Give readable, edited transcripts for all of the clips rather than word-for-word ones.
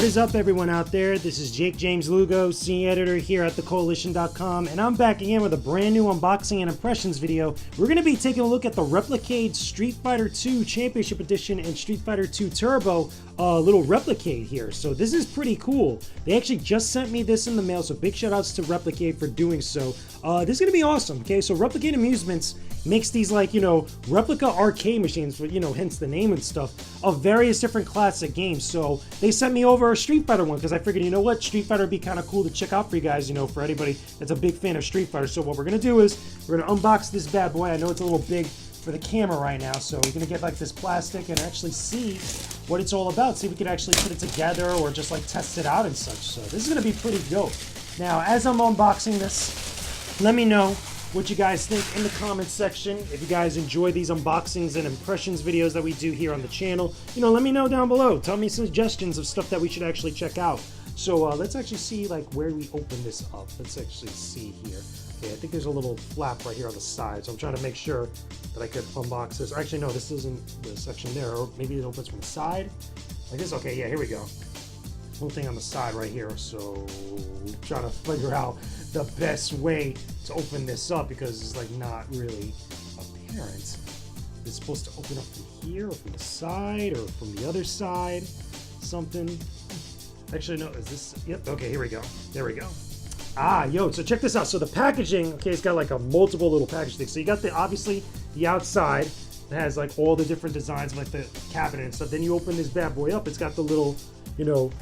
is up, everyone out there? This is Jakejames Lugo, senior editor here at thecoalition.com, and I'm back again with a brand new unboxing and impressions video. We're going to be taking a look at the Replicade Street Fighter 2 Championship Edition and Street Fighter 2 Turbo little Replicade here. So this is pretty cool. They actually just sent me this in the mail, so big shout outs to Replicade for doing so. This is going to be awesome, okay? So Replicade Amusements makes these, like, you know, replica arcade machines, you know, hence the name and stuff, of various different classic games. So they sent me over a Street Fighter one because I figured, you know what, Street Fighter would be kind of cool to check out for you guys, you know, for anybody that's a big fan of Street Fighter. So what we're going to do is we're going to unbox this bad boy. I know it's a little big for the camera right now, so we're going to get like this plastic and actually see what it's all about. See if we can actually put it together or just like test it out and such. So this is going to be pretty dope. Now, as I'm unboxing this, let me know what you guys think in the comments section. If you guys enjoy these unboxings and impressions videos that we do here on the channel, you know, let me know down below. Tell me suggestions of stuff that we should actually check out. So let's actually see like where we open this up. Let's actually see here. Okay, I think there's a little flap right here on the side, so I'm trying to make sure that I could unbox this. Or actually, no, this isn't the section there. Or maybe it opens from the side like this. Okay, yeah, here we go. Whole thing on the side right here. So trying to figure out the best way to open this up because it's like not really apparent. It's supposed to open up from here or from the side or from the other side. Something. Actually, no, is this? Yep, okay, here we go. There we go. Ah, yo, so check this out. So the packaging, okay, it's got like a multiple little package thing. So you got the, obviously, the outside that has like all the different designs of like the cabinet and stuff. Then you open this bad boy up. It's got the little, you know,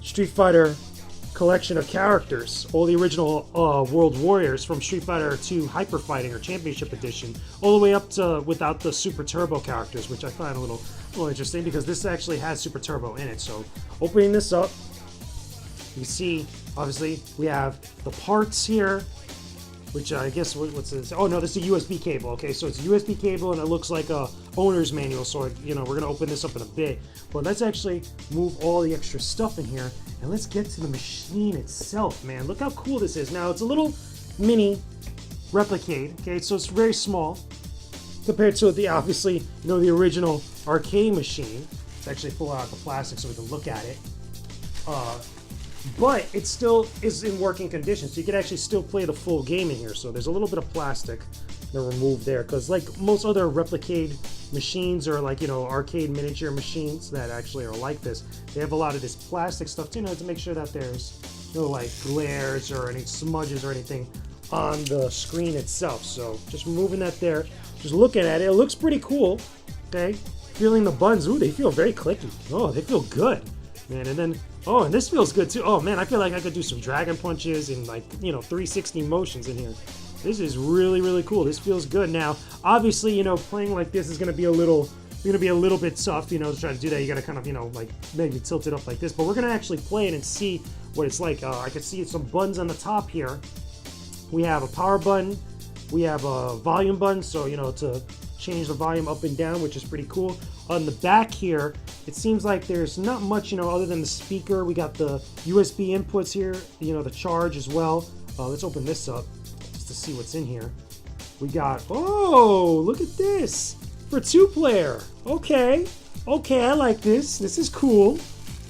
Street Fighter collection of characters, all the original World Warriors from Street Fighter 2 Hyper Fighting or Championship Edition, all the way up to without the Super Turbo characters, which I find a little interesting because this actually has Super Turbo in it. So opening this up, you see, obviously, we have the parts here, which I guess, what's this? Oh no, this is a USB cable. Okay, so it's a USB cable and it looks like a owner's manual. So, you know, we're gonna open this up in a bit. But let's actually move all the extra stuff in here and let's get to the machine itself, man. Look how cool this is. Now, it's a little mini Replicade, okay? So it's very small compared to the, obviously, you know, the original arcade machine. Let's actually pull out the plastic so we can look at it. But it still is in working condition, so you can actually still play the full game in here. So there's a little bit of plastic to remove there, because like most other Replicade machines or like, you know, arcade miniature machines that actually are like this, they have a lot of this plastic stuff, you know, to make sure that there's no like glares or any smudges or anything on the screen itself. So just removing that there, just looking at it, it looks pretty cool. Okay, feeling the buttons, ooh, they feel very clicky. Oh, they feel good, man. And then, oh, and this feels good too. Oh man, I feel like I could do some dragon punches and like, you know, 360 motions in here. This is really, really cool. This feels good. Now, obviously, you know, playing like this is gonna be a little bit tough, you know, to try to do that. You gotta kind of, you know, like maybe tilt it up like this, but we're gonna actually play it and see what it's like. I can see some buttons on the top here. We have a power button, we have a volume button, so, you know, to change the volume up and down, which is pretty cool. On the back here, it seems like there's not much, you know, other than the speaker. We got the USB inputs here, you know, the charge as well. Let's open this up just to see what's in here. We got, oh, look at this, for 2-player. Okay, I like this. This is cool.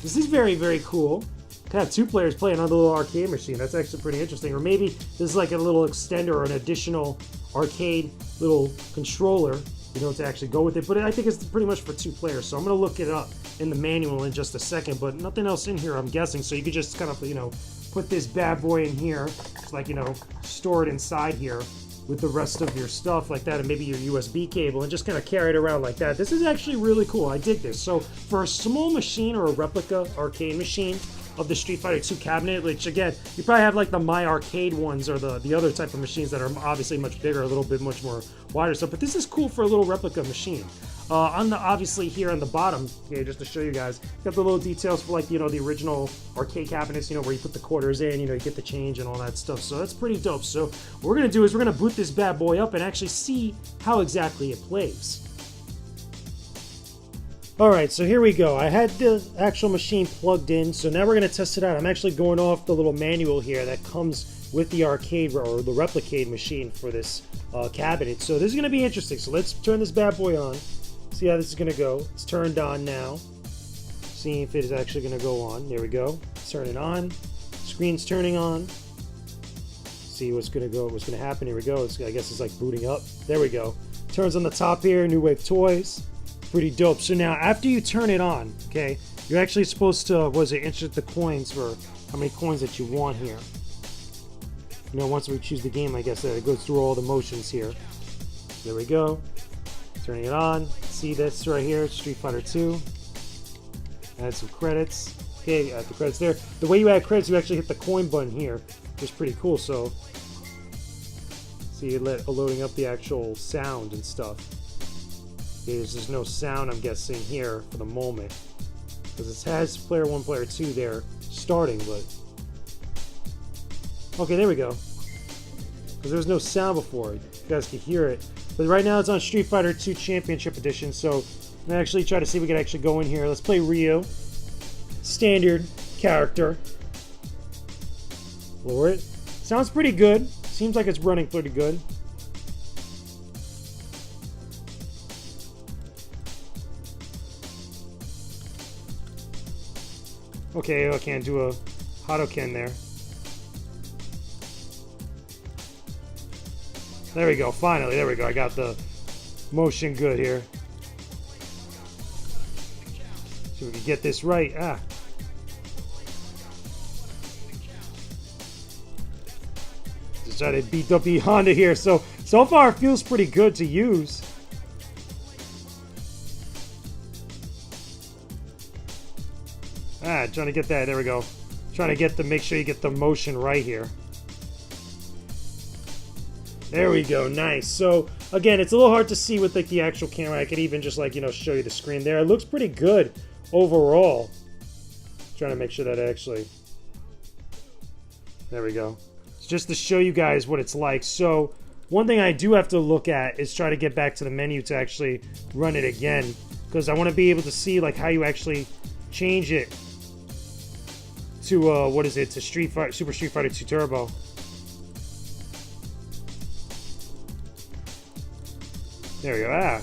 This is very, very cool. To have 2 players playing on the little arcade machine, that's actually pretty interesting. Or maybe this is like a little extender or an additional arcade little controller, you know, to actually go with it. But I think it's pretty much for 2 players. So I'm going to look it up in the manual in just a second, but nothing else in here, I'm guessing. So you could just kind of, you know, put this bad boy in here, like, you know, store it inside here with the rest of your stuff like that, and maybe your USB cable, and just kind of carry it around like that. This is actually really cool. I dig this. So for a small machine or a replica arcade machine of the Street Fighter 2 cabinet, which again, you probably have like the My Arcade ones or the other type of machines that are obviously much bigger, a little bit much more wider stuff, but this is cool for a little replica machine. On the, obviously here on the bottom, okay, just to show you guys, got the little details for like, you know, the original arcade cabinets, you know, where you put the quarters in, you know, you get the change and all that stuff. So that's pretty dope. So what we're gonna do is we're gonna boot this bad boy up and actually see how exactly it plays. Alright, so here we go. I had the actual machine plugged in, so now we're going to test it out. I'm actually going off the little manual here that comes with the arcade or the Replicade machine for this cabinet. So this is going to be interesting. So let's turn this bad boy on, see how this is going to go. It's turned on now. See if it is actually going to go on. There we go. Turn it on. Screen's turning on. See what's going to happen. Here we go. I guess it's like booting up. There we go. Turns on the top here. New Wave Toys. Pretty dope. So now after you turn it on, okay, you're actually supposed to, insert the coins for how many coins that you want here. You know, once we choose the game, I guess it goes through all the motions here. There we go. Turning it on. See this right here, Street Fighter 2. Add some credits. Okay, add the credits there. The way you add credits, you actually hit the coin button here, which is pretty cool. So, see it loading up the actual sound and stuff. Okay, there's no sound, I'm guessing, here for the moment. Because it has player 1, player 2 there starting, but... Okay, there we go. Because there was no sound before. You guys could hear it. But right now it's on Street Fighter 2 Championship Edition, so I'm gonna actually try to see if we can actually go in here. Let's play Ryu. Standard character. Lower it. Sounds pretty good. Seems like it's running pretty good. Okay, I can't do a Hadoken there. There we go, finally, there we go. I got the motion good here. See if we can get this right. Just try to beat up the Honda here. So far it feels pretty good to use. Trying to get that, there we go. Trying to make sure you get the motion right here. There we go, nice. So again, it's a little hard to see with like the actual camera. I could even just like, show you the screen there. It looks pretty good overall. Trying to make sure that actually, there we go. It's just to show you guys what it's like. So one thing I do have to look at is try to get back to the menu to actually run it again, because I want to be able to see like how you actually change it to to Super Street Fighter 2 Turbo. There we go.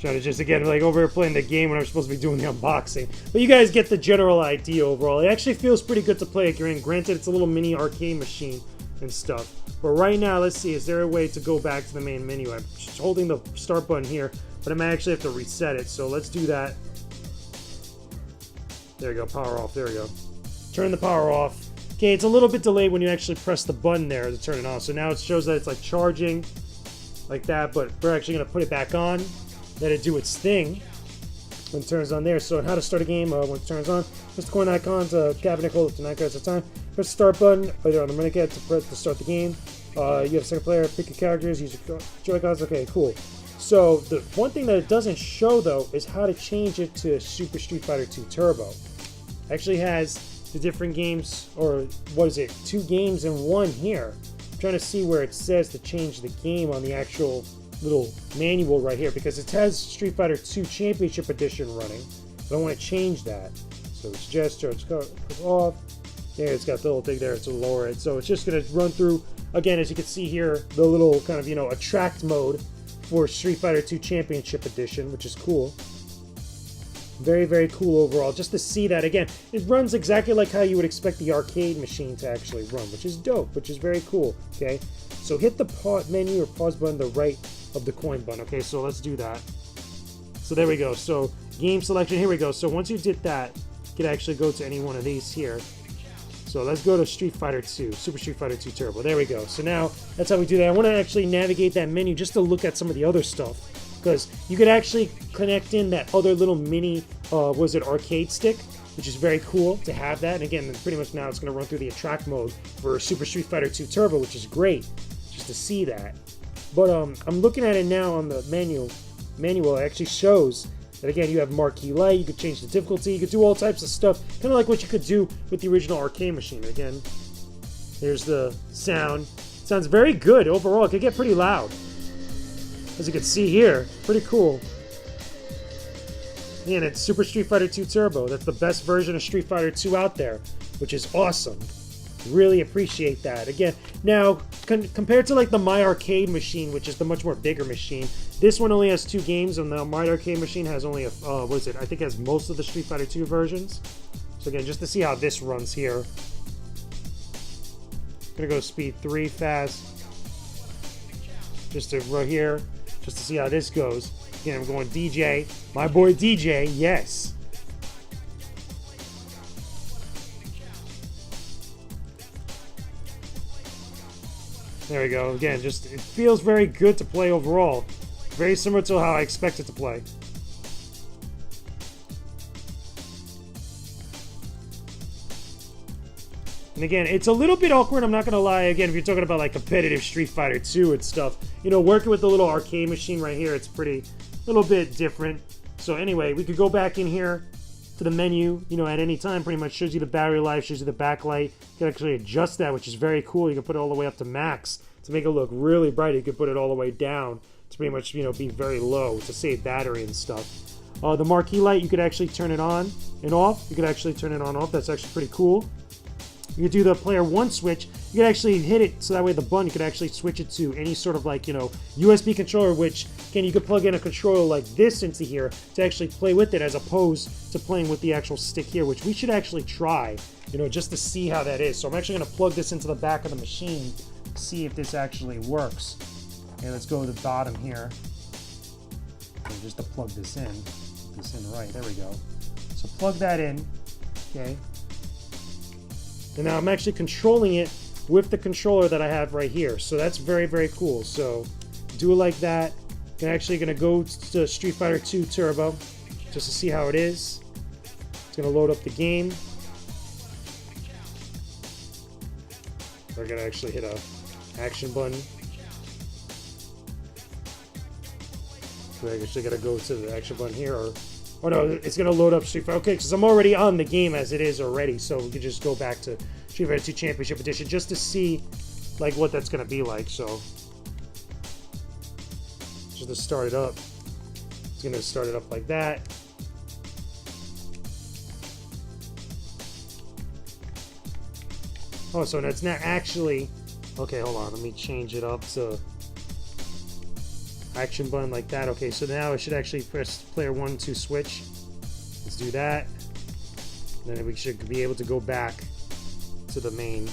Trying to just, again, like over here playing the game when I'm supposed to be doing the unboxing. But you guys get the general idea overall. It actually feels pretty good to play again. Granted, it's a little mini arcade machine and stuff. But right now, let's see. Is there a way to go back to the main menu? I'm just holding the start button here, but I might actually have to reset it. So let's do that. There we go. Power off. There we go. Turn the power off. Okay, it's a little bit delayed when you actually press the button there to turn it on. So now it shows that it's like charging like that, but we're actually going to put it back on. Let it do its thing when it turns on there. So how to start a game when it turns on. Press the coin icon to cabinet, hold it to 9 cards at a time. Press the start button either on the Replicade to start the game. You have a second player, pick your characters, use your Joy-Cons. Okay, cool. So the one thing that it doesn't show though is how to change it to Super Street Fighter 2 Turbo. It actually has the different games, or what is it, 2 games in one here. I'm trying to see where it says to change the game on the actual little manual right here, because it has Street Fighter 2 Championship Edition running, but I want to change that. So it's gesture, it's off. There, it's got the little thing there to lower it. So it's just going to run through, again, as you can see here, the little kind of, attract mode for Street Fighter 2 Championship Edition, which is cool. Very, very cool overall. Just to see that, again, it runs exactly like how you would expect the arcade machine to actually run, which is dope, which is very cool, okay? So hit the pause menu or pause button to the right of the coin button. Okay, so let's do that. So there we go. So game selection, here we go. So once you did that, you can actually go to any one of these here. So let's go to Street Fighter 2, Super Street Fighter 2 Turbo. There we go. So now that's how we do that. I want to actually navigate that menu just to look at some of the other stuff, because you could actually connect in that other little mini, arcade stick, which is very cool to have that. And again, pretty much now it's going to run through the attract mode for Super Street Fighter 2 Turbo, which is great just to see that. But I'm looking at it now on the manual. It actually shows that, again, you have marquee light, you could change the difficulty, you could do all types of stuff, kind of like what you could do with the original arcade machine. Again, here's the sound. It sounds very good overall. It could get pretty loud, as you can see here. Pretty cool. And it's Super Street Fighter 2 Turbo. That's the best version of Street Fighter 2 out there, which is awesome. Really appreciate that. Again, now, compared to like the My Arcade machine, which is the much more bigger machine. This one only has 2 games, and the My Arcade machine has only a what is it? I think it has most of the Street Fighter 2 versions. So again, just to see how this runs here. Gonna go speed 3 fast. Just to right here, just to see how this goes. Again, I'm going DJ. My boy DJ, yes. There we go. Again, just it feels very good to play overall. Very similar to how I expect it to play. And again, it's a little bit awkward, I'm not going to lie. Again, if you're talking about like competitive Street Fighter 2 and stuff, you know, working with the little arcade machine right here, it's pretty, a little bit different. So anyway, we could go back in here to the menu, you know, at any time. Pretty much shows you the battery life, shows you the backlight. You can actually adjust that, which is very cool. You can put it all the way up to max to make it look really bright. You can put it all the way down to pretty much, you know, be very low to save battery and stuff. The marquee light, you could actually turn it on and off. You could actually turn it on and off. That's actually pretty cool. You could do the player 1 switch. You could actually hit it so that way the button, you could actually switch it to any sort of like, you know, USB controller, which, again, you could plug in a controller like this into here to actually play with it as opposed to playing with the actual stick here, which we should actually try, you know, just to see how that is. So I'm actually going to plug this into the back of the machine, see if this actually works. And let's go to the bottom here. And just to plug this in right. There we go. So plug that in, okay. And now I'm actually controlling it with the controller that I have right here. So that's very, very cool. So do it like that. I'm actually going to go to Street Fighter 2 Turbo just to see how it is. It's going to load up the game. We're going to actually hit a action button. We're actually going to go to the action button here. Oh no, it's going to load up Street Fighter. Okay, because I'm already on the game as it is already, so we can just go back to Street Fighter 2 Championship Edition just to see like what that's going to be like. So just to start it up, it's going to start it up like that. Oh, so it's not actually... Okay, hold on, let me change it up to action button like that. Okay, so now I should actually press player 1 to switch. Let's do that. Then we should be able to go back to the menu.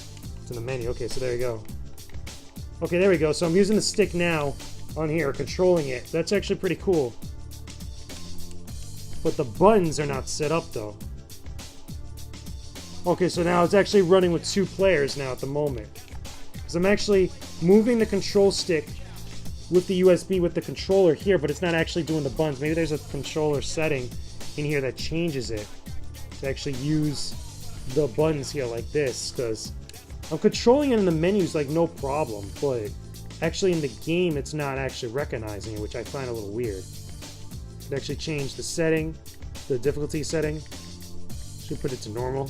Okay, so there you go. Okay, there we go. So I'm using the stick now on here, controlling it. That's actually pretty cool. But the buttons are not set up though. Okay, so now it's actually running with 2 players now at the moment. Because I'm actually moving the control stick with the USB with the controller here, but it's not actually doing the buttons. Maybe there's a controller setting in here that changes it to actually use the buttons here like this, because I'm controlling it in the menus like no problem, but actually in the game it's not actually recognizing it, which I find a little weird. Could actually change the setting, the difficulty setting. Should put it to normal,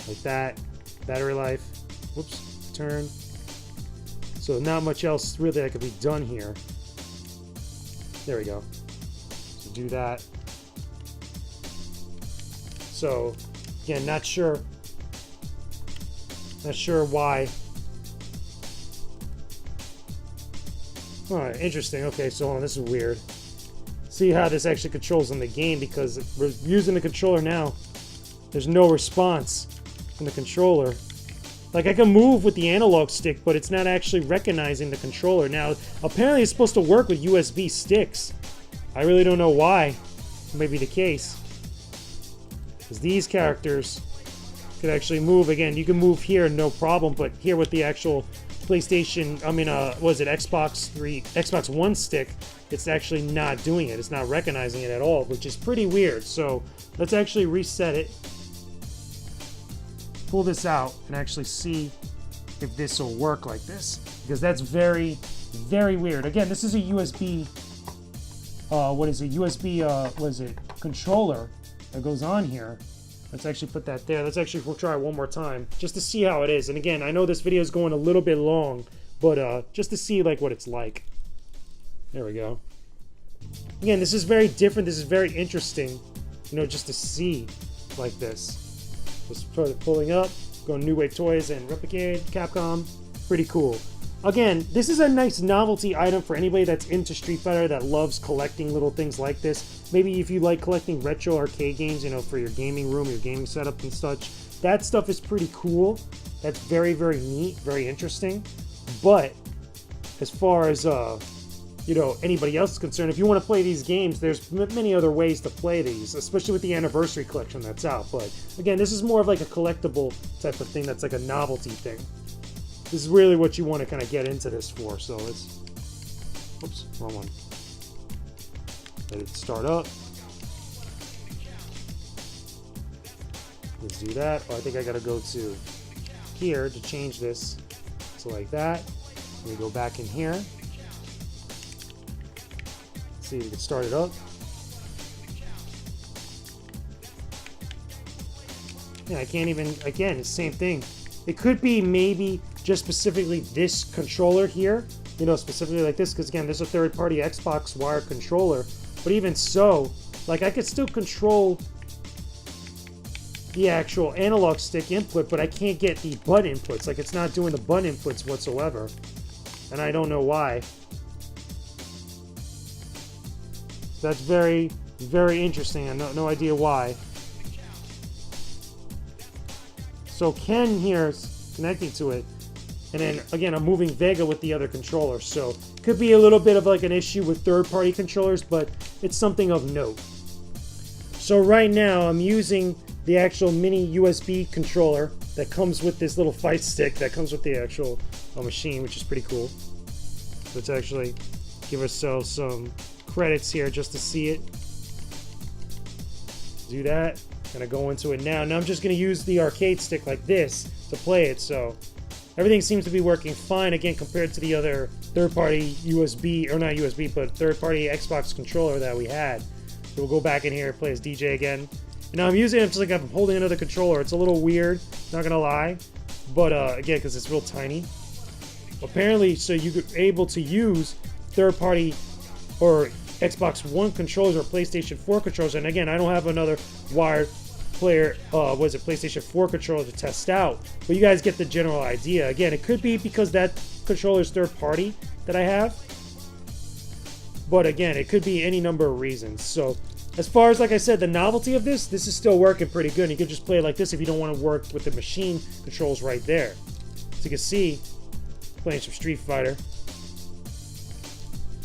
like that. Battery life, whoops, turn. So not much else really that could be done here. There we go. So do that. So again, not sure why. Alright, interesting. Okay, so hold on, this is weird. See how this actually controls in the game, because we're using the controller now. There's no response from the controller. Like, I can move with the analog stick, but it's not actually recognizing the controller. Now, apparently it's supposed to work with USB sticks. I really don't know why. It may be the case. Because these characters could actually move. Again, you can move here, no problem, but here with the actual PlayStation, I mean, was it Xbox One stick, it's actually not doing it. It's not recognizing it at all, which is pretty weird. So, let's actually reset it. Pull this out and actually see if this will work like this, because that's very, very weird. Again, this is a USB controller that goes on here. Let's actually put that there. We'll try it one more time just to see how it is. And again, I know this video is going a little bit long, but just to see like what it's like. There we go. Again, this is very different. This is very interesting, you know, just to see like this. Just pulling up, going New Wave Toys and Replicade, Capcom. Pretty cool. Again, this is a nice novelty item for anybody that's into Street Fighter, that loves collecting little things like this. Maybe if you like collecting retro arcade games, you know, for your gaming room, your gaming setup and such. That stuff is pretty cool. That's very, very neat, very interesting. But as far as, you know, anybody else is concerned, if you want to play these games, there's many other ways to play these, especially with the Anniversary Collection that's out. But again, this is more of like a collectible type of thing that's like a novelty thing. This is really what you want to kind of get into this for. So let's, oops, wrong one. Let it start up. Let's do that. Oh, I think I got to go to here to change this. So like that. We go back in here. See if we can start it up. Yeah, I can't even, again, it's the same thing. It could be maybe just specifically this controller here, you know, specifically like this, because again, this is a third-party Xbox wired controller. But even so, like, I could still control the actual analog stick input, but I can't get the button inputs. Like, it's not doing the button inputs whatsoever, and I don't know why. That's very, very interesting. I have no idea why. So Ken here is connecting to it. And then, again, I'm moving Vega with the other controller. So could be a little bit of like an issue with third-party controllers, but it's something of note. So right now, I'm using the actual mini USB controller that comes with this little fight stick that comes with the actual machine, which is pretty cool. Let's actually give ourselves some credits here just to see it. Do that. Gonna go into it now. Now I'm just gonna use the arcade stick like this to play it. So everything seems to be working fine again compared to the other third-party USB, or not USB, but third-party Xbox controller that we had. So we'll go back in here and play as DJ again. And now I'm using it just like I'm holding another controller. It's a little weird, not gonna lie, but again, because it's real tiny. Apparently, so you're able to use third-party or Xbox One controllers or PlayStation 4 controllers. And again, I don't have another wired player, PlayStation 4 controller to test out. But you guys get the general idea. Again, it could be because that controller is third party that I have. But again, it could be any number of reasons. So as far as, like I said, the novelty of this is still working pretty good. And you could just play it like this if you don't want to work with the machine controls right there. So you can see, playing some Street Fighter.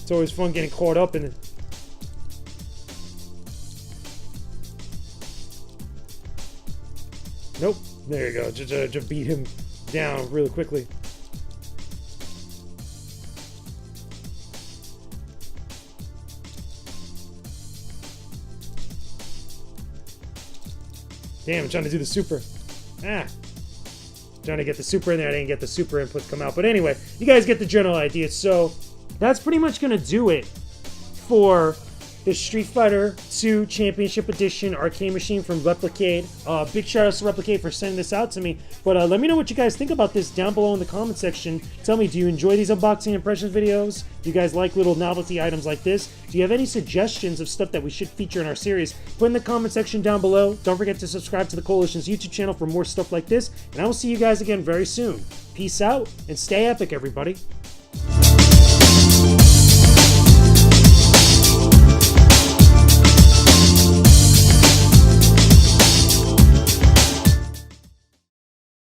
It's always fun getting caught up in it. Nope. There you go. Just beat him down really quickly. Damn, I'm trying to do the super. Trying to get the super in there. I didn't get the super input to come out. But anyway, you guys get the general idea. So that's pretty much going to do it for the Street Fighter 2 Championship Edition arcade machine from Replicade. Big shout out to Replicade for sending this out to me. But let me know what you guys think about this down below in the comment section. Tell me, do you enjoy these unboxing impressions videos? Do you guys like little novelty items like this? Do you have any suggestions of stuff that we should feature in our series? Put in the comment section down below. Don't forget to subscribe to the Coalition's YouTube channel for more stuff like this. And I will see you guys again very soon. Peace out and stay epic, everybody.